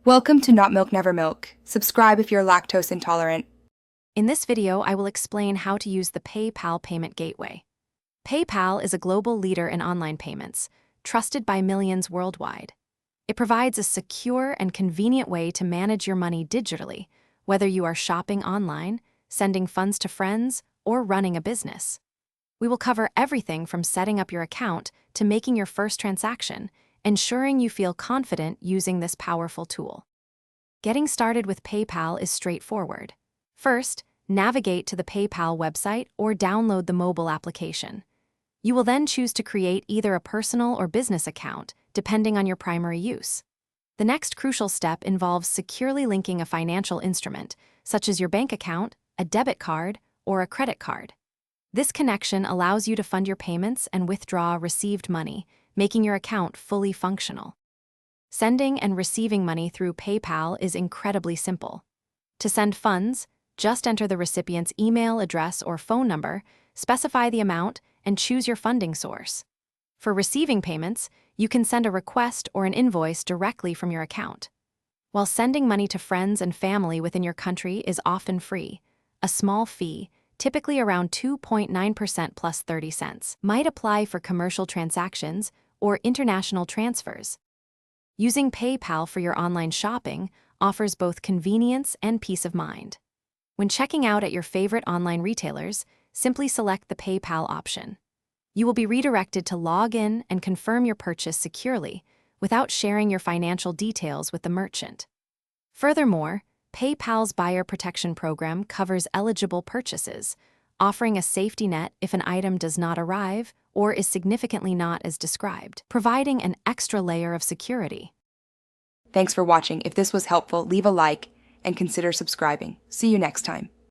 Welcome to Not Milk Never Milk. Subscribe if you're lactose intolerant. In this video, I will explain how to use the PayPal payment gateway. PayPal is a global leader in online payments, trusted by millions worldwide. It provides a secure and convenient way to manage your money digitally, whether you are shopping online, sending funds to friends, or running a business. We will cover everything from setting up your account to making your first transaction, ensuring you feel confident using this powerful tool. Getting started with PayPal is straightforward. First, navigate to the PayPal website or download the mobile application. You will then choose to create either a personal or business account, depending on your primary use. The next crucial step involves securely linking a financial instrument, such as your bank account, a debit card, or a credit card. This connection allows you to fund your payments and withdraw received money, making your account fully functional. Sending and receiving money through PayPal is incredibly simple. To send funds, just enter the recipient's email address or phone number, specify the amount, and choose your funding source. For receiving payments, you can send a request or an invoice directly from your account. While sending money to friends and family within your country is often free, a small fee, typically around 2.9% plus 30 cents, might apply for commercial transactions or international transfers. Using PayPal for your online shopping offers both convenience and peace of mind. When checking out at your favorite online retailers, simply select the PayPal option. You will be redirected to log in and confirm your purchase securely without sharing your financial details with the merchant. Furthermore, PayPal's buyer protection program covers eligible purchases, offering a safety net if an item does not arrive or is significantly not as described, providing an extra layer of security. Thanks for watching. If this was helpful, leave a like and consider subscribing. See you next time.